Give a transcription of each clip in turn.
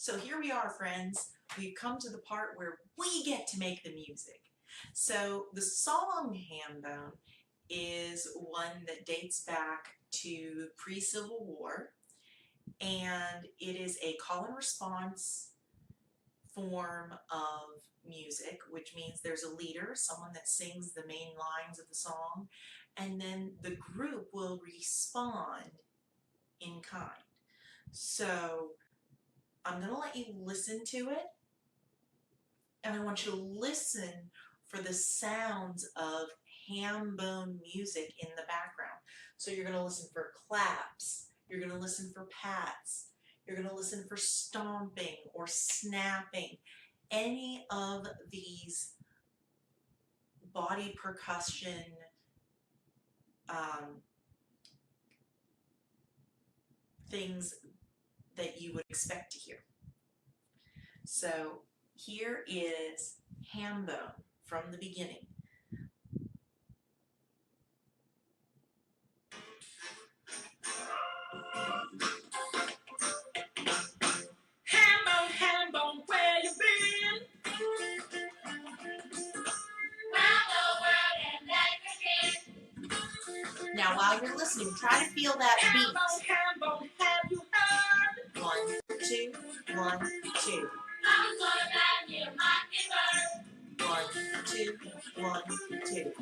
So here we are, friends. We've come to the part where we get to make the music. So the song Hambone is one that dates back to pre-Civil War, and it is a call and response form of music, which means there's a leader, someone that sings the main lines of the song, and then the group will respond in kind. So I'm going to let you listen to it, and I want you to listen for the sounds of ham bone music in the background. So you're going to listen for claps, you're going to listen for pats, you're going to listen for stomping or snapping. Any of these body percussion things that you would expect to hear. So here is Hambone from the beginning. Hambone, Hambone, where you been? Now while you're listening, try to feel that beat. Hambone, have you heard? 1, 2, 1, 2. I'm gonna back you, Mockingbird. 1, 2, 1, 2.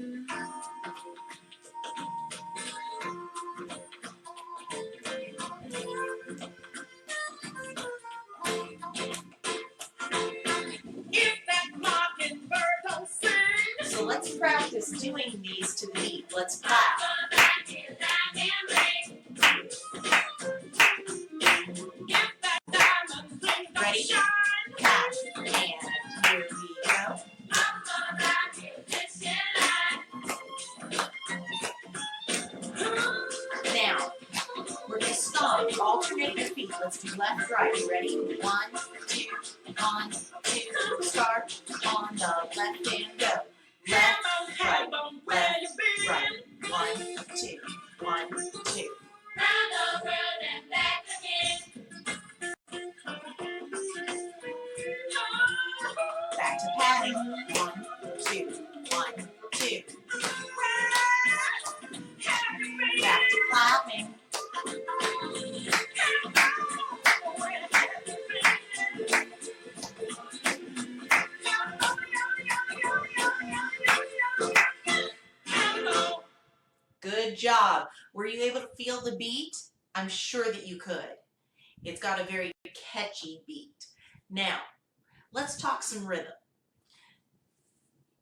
If that mockingbird don't sing. So let's practice doing these to the beat. Let's clap. Ready? Clap. And here we go. Now, we're going to stomp, alternate your feet. Let's do left, right. You ready? 1, 2, 1, 2. Start on the left and go. Left, right, left, right. 1, 2, 1, 2. Round the world and back again. Back to patting. 1, 2, 1, 2. Back to clapping. Good job. Were you able to feel the beat? I'm sure that you could. It's got a very catchy beat. Now, let's talk some rhythm.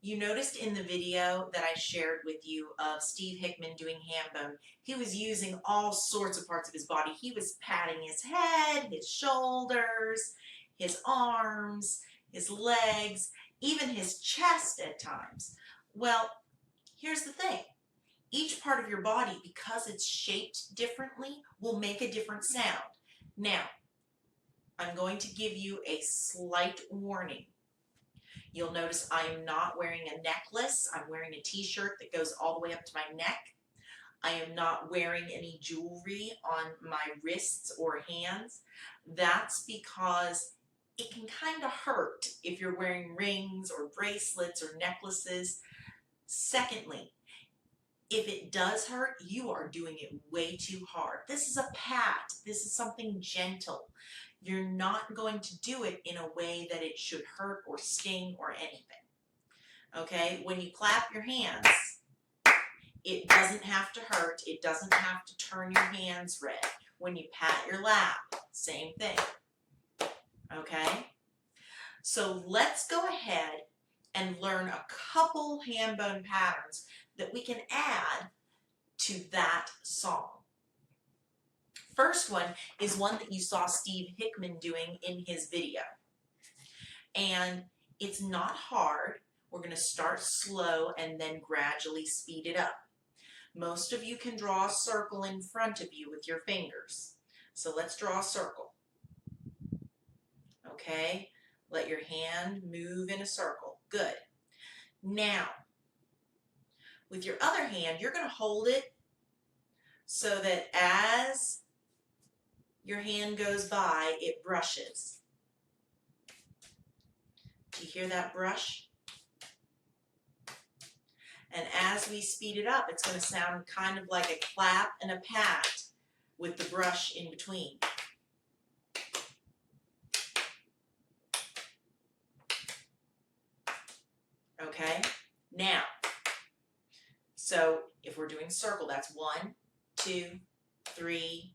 You noticed in the video that I shared with you of Steve Hickman doing Hambone, he was using all sorts of parts of his body. He was patting his head, his shoulders, his arms, his legs, even his chest at times. Well, here's the thing. Each part of your body, because it's shaped differently, will make a different sound. Now, I'm going to give you a slight warning. You'll notice I am not wearing a necklace. I'm wearing a t-shirt that goes all the way up to my neck. I am not wearing any jewelry on my wrists or hands. That's because it can kind of hurt if you're wearing rings or bracelets or necklaces. Secondly, if it does hurt, you are doing it way too hard. This is a pat. This is something gentle. You're not going to do it in a way that it should hurt or sting or anything. Okay? When you clap your hands, it doesn't have to hurt. It doesn't have to turn your hands red. When you pat your lap, same thing. Okay? So let's go ahead and learn a couple Hambone patterns that we can add to that song. First one is one that you saw Steve Hickman doing in his video. And it's not hard. We're going to start slow and then gradually speed it up. Most of you can draw a circle in front of you with your fingers. So let's draw a circle. Okay? Let your hand move in a circle. Good. Now, with your other hand, you're going to hold it so that as your hand goes by, it brushes. Do you hear that brush? And as we speed it up, it's going to sound kind of like a clap and a pat with the brush in between. Okay? Now, so if we're doing circle, that's 1, 2, 3,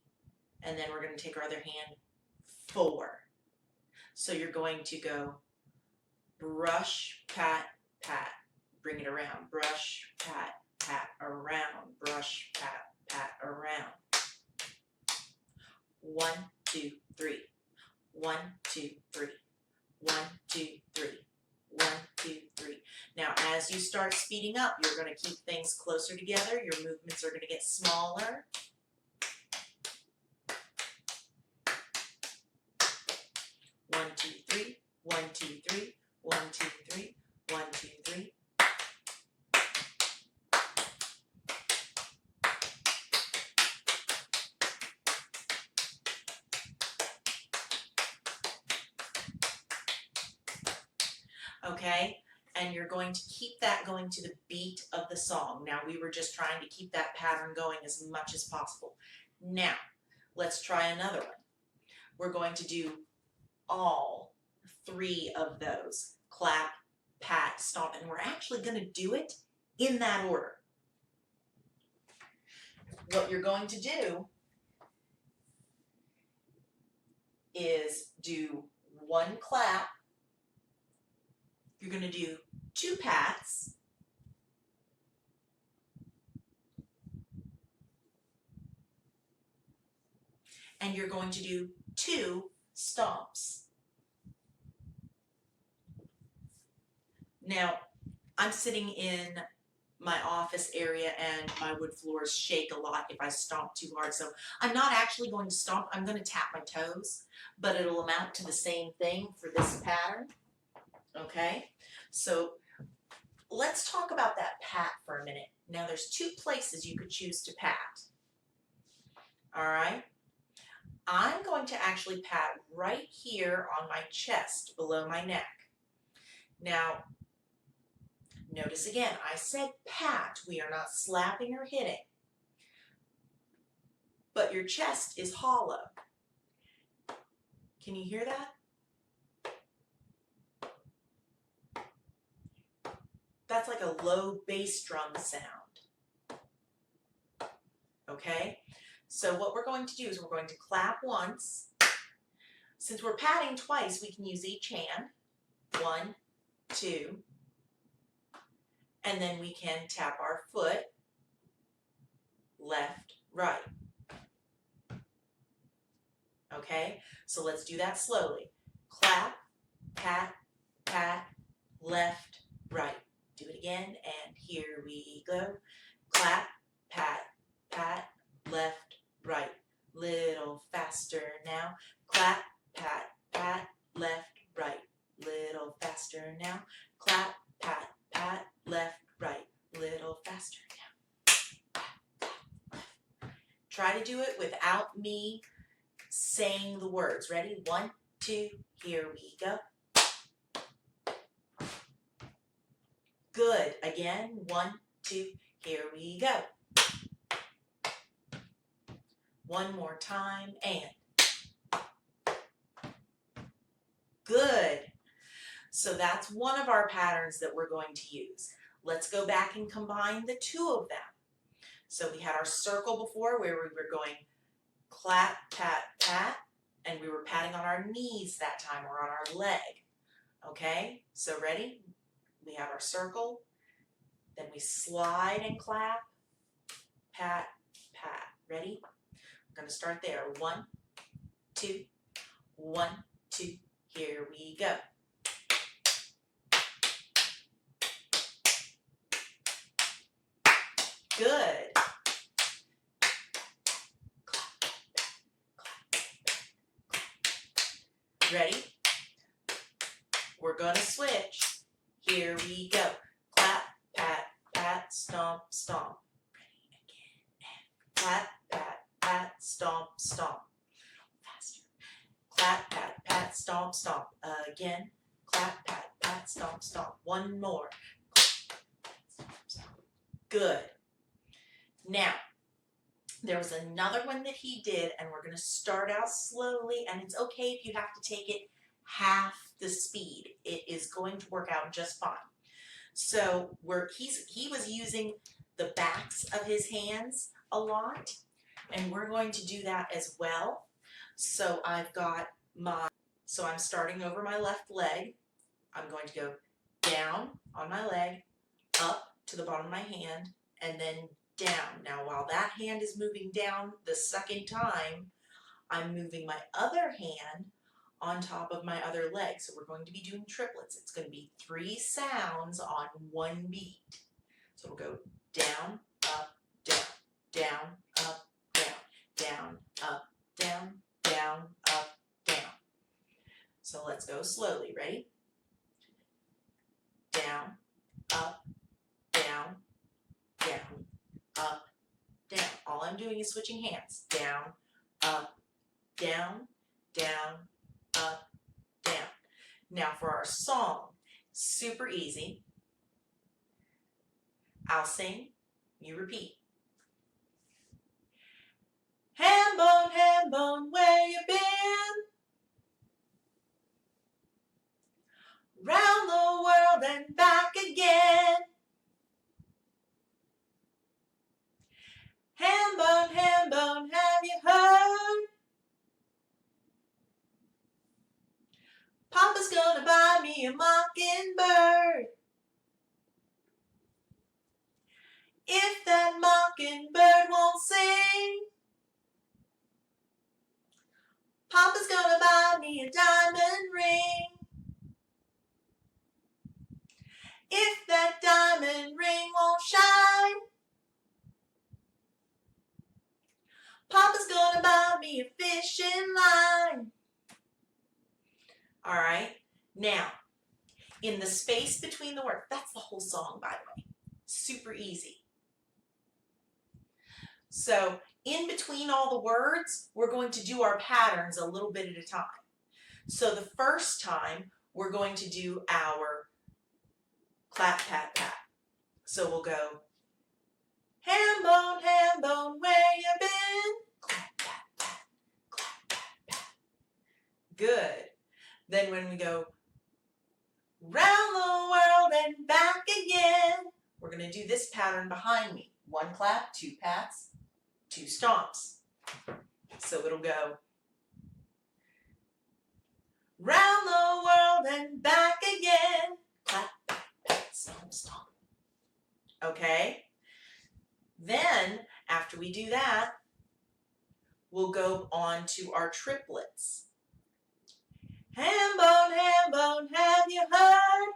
and then we're going to take our other hand, 4. So you're going to go brush, pat, pat. Bring it around. Brush, pat, pat, around. Brush, pat, pat, around. 1, 2, 3. 1, 2, 3. 1, 2, 3. 1, 2, 3. Now, as you start speeding up, you're going to keep things closer together. Your movements are going to get smaller. One, two, three. 1, 2, 3. 1, 2, 3. 1, 2, 3. Okay, and you're going to keep that going to the beat of the song. Now, we were just trying to keep that pattern going as much as possible. Now, let's try another one. We're going to do all 3 of those. Clap, pat, stomp, and we're actually going to do it in that order. What you're going to do is do 1 clap. You're going to do 2 pats. And you're going to do 2 stomps. Now, I'm sitting in my office area and my wood floors shake a lot if I stomp too hard. So I'm not actually going to stomp, I'm going to tap my toes, but it'll amount to the same thing for this pattern. Okay, so let's talk about that pat for a minute. Now there's 2 places you could choose to pat. All right, I'm going to actually pat right here on my chest below my neck. Now, notice again, I said pat. We are not slapping or hitting. But your chest is hollow. Can you hear that? That's like a low bass drum sound. Okay? So what we're going to do is we're going to clap once. Since we're patting twice, we can use each hand. 1, 2. And then we can tap our foot. Left, right. Okay? So let's do that slowly. Clap, pat, pat, left, right. Do it again, and here we go. Clap, pat, pat, left, right. Little faster now. Clap, pat, pat, left, right. Little faster now. Clap, pat, pat, left, right. Little faster now. Try to do it without me saying the words. Ready? 1, 2, here we go. Good. Again, 1, 2, here we go. One more time, and good. So that's one of our patterns that we're going to use. Let's go back and combine the 2 of them. So we had our circle before where we were going clap, pat, pat, and we were patting on our knees that time or on our leg. Okay, so ready? We have our circle, then we slide and clap, pat, pat. Ready? We're going to start there. 1, 2, 1, 2. Here we go. Good. Ready? We're going to switch. Here we go. Clap, pat, pat, stomp, stomp. Ready again. And clap, pat, pat, stomp, stomp. Faster. Clap, pat, pat, stomp, stomp. Again. Clap, pat, pat. clap, stomp, stomp. One more. Stomp, stomp. Good. Now, there was another one that he did, and we're going to start out slowly, and it's okay if you have to take it half the speed. It is going to work out just fine. So he was using the backs of his hands a lot, and we're going to do that as well. So I'm starting over my left leg. I'm going to go down on my leg, up to the bottom of my hand, and then down. Now, while that hand is moving down the second time, I'm moving my other hand on top of my other leg. So we're going to be doing triplets. It's going to be 3 sounds on one beat. So we'll go down, up, down, down, up, down, down, up, down, down, up, down. So let's go slowly. Ready? Down, up, down, down, up, down. All I'm doing is switching hands. Down, up, down, down, up, down. Now for our song, super easy. I'll sing, you repeat. Ham bone, where you been? Round the world and back again. Ham bone, have you heard? Papa's gonna buy me a mockingbird. If that mockingbird won't sing, Papa's gonna buy me a diamond ring. If that diamond ring won't shine, Papa's gonna buy me a fishing line. All right, now, in the space between the words, that's the whole song, by the way. Super easy. So, in between all the words, we're going to do our patterns a little bit at a time. So the first time, we're going to do our clap, pat, pat. So we'll go, ham bone, where you been? Clap, pat, pat, clap, pat, pat. Good. Then when we go, round the world and back again, we're going to do this pattern behind me. 1 clap, 2 pats, 2 stomps. So it'll go, round the world and back again. Clap, pat, pat, stomp, stomp. Okay? Then, after we do that, we'll go on to our triplets. Ham bone, have you heard?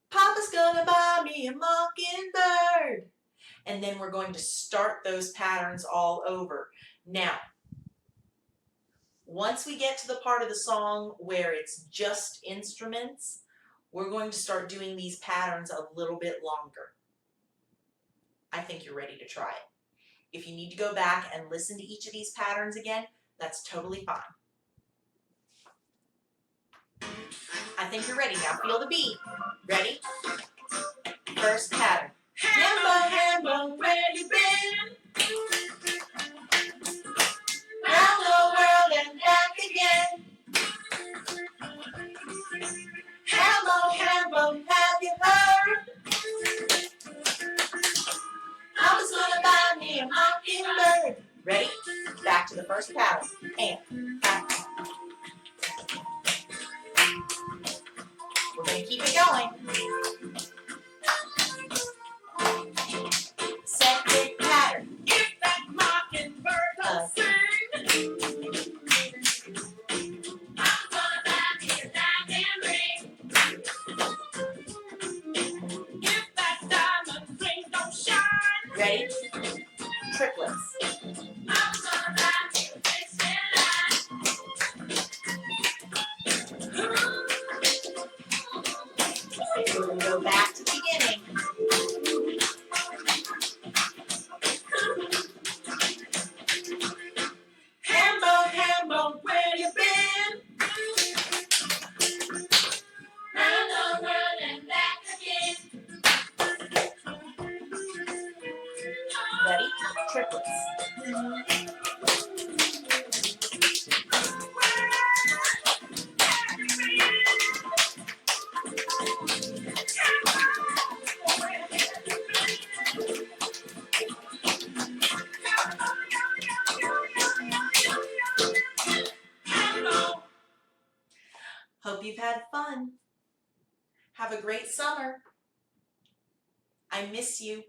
Papa's gonna buy me a mockingbird. And then we're going to start those patterns all over. Now, once we get to the part of the song where it's just instruments, we're going to start doing these patterns a little bit longer. I think you're ready to try it. If you need to go back and listen to each of these patterns again, that's totally fine. I think you're ready now. Feel the beat. Ready? First pattern. Ham bone, where you been? Round the world and back again. Ham bone, have you heard? Papa's gonna buy me a mockingbird. Ready? Back to the first pattern. And we're going to keep it going. Second pattern. If that mockingbird will sing, I'm gonna buy me a diamond ring. If that diamond ring don't shine. Ready? Triplets. I'm gonna buy me a fishing line. We'll go back to the beginning. Ham bone, where you been? Hope you've had fun. Have a great summer. I miss you.